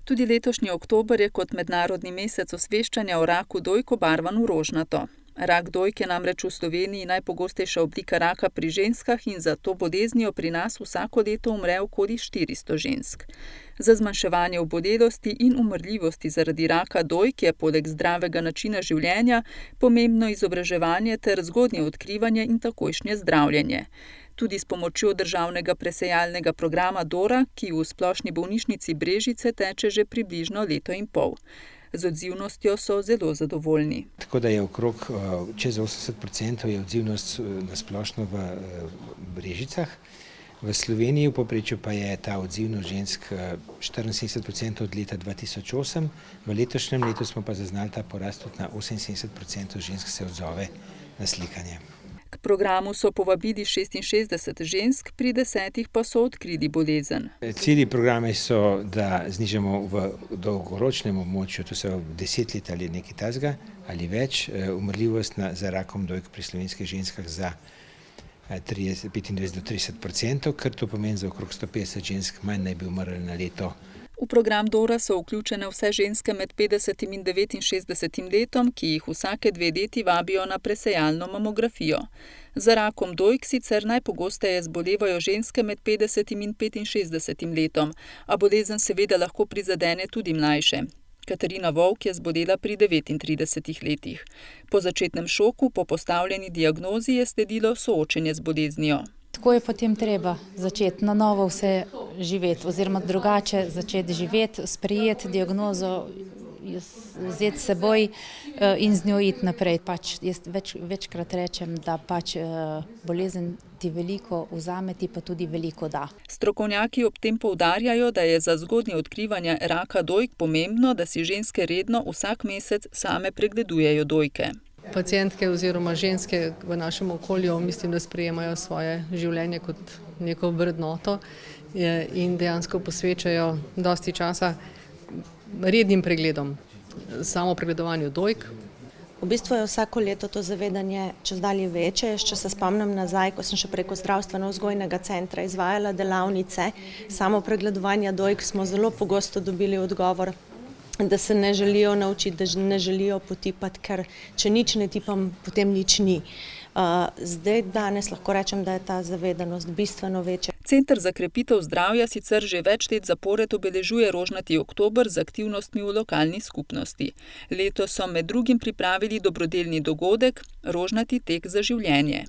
Tudi letošnji oktober je kot mednarodni mesec osveščanja o raku dojk obarvan v rožnato. Rak dojk je namreč v Sloveniji najpogostejša oblika raka pri ženskah in za to boleznijo pri nas vsako leto umre okoli 400 žensk. Za zmanjševanje obolelosti in umrljivosti zaradi raka dojk je poleg zdravega načina življenja pomembno izobraževanje ter zgodnje odkrivanje in takojšnje zdravljenje. Tudi s pomočjo državnega presejalnega programa Dora, ki v Splošni bolnišnici Brežice teče že približno leto in pol. Z odzivnostjo so zelo zadovoljni. Tako da je okrog čez 80% je odzivnost na splošno v Brežicah. V Sloveniji v povprečju pa je ta odzivnost žensk 74% od leta 2008. V letošnjem letu smo pa zaznali ta porast tudi na 78% žensk se odzove na slikanje. K programu so povabili 66 žensk, pri 10 pa so odkrili bolezen. Cilji programa so, da znižamo v dolgoročnem območju, to se 10 let ali nekaj takega ali več, umrljivost za rakom dojk pri slovenskih ženskah za 25 do 30%, kar to pomeni za okrog 150 žensk manj naj bi umrli na leto. V program Dora so vključene vse ženske med 50 in 69 letom, ki jih vsake 2 leti vabijo na presejalno mamografijo. Za rakom dojk sicer najpogosteje zbolevajo ženske med 50 in 65 letom, a bolezen seveda lahko prizadene tudi mlajše. Katarina Volk je zbolela pri 39 letih. Po začetnem šoku, po postavljeni diagnozi je sledilo soočenje z boleznijo. Tako je potem treba začeti na novo vse živeti oziroma drugače začeti živeti, sprejeti diagnozo, vzeti s seboj in z njo iti naprej. Jaz večkrat rečem, da bolezen ti veliko vzame, ti pa tudi veliko da. Strokovnjaki ob tem poudarjajo, da je za zgodnje odkrivanje raka dojk pomembno, da si ženske redno vsak mesec same pregledujejo dojke. Pacientke oziroma ženske v našem okolju mislim, da sprejemajo svoje življenje kot neko vrednoto in dejansko posvečajo dosti časa rednim pregledom, samo pregledovanju dojk. V bistvu je vsako leto to zavedanje čedalje večje. Če se spomnim nazaj, ko sem še preko zdravstveno-vzgojnega centra izvajala delavnice samo pregledovanja dojk, smo zelo pogosto dobili odgovor, da se ne želijo naučiti, da ne želijo potipati, ker če nič ne tipam, potem nič ni. Danes lahko rečem, da je ta zavedanost bistveno večja. Center za krepitev zdravja sicer že več let zapored obeležuje rožnati oktober z aktivnostmi v lokalni skupnosti. Letos so med drugim pripravili dobrodelni dogodek Rožnati tek za življenje.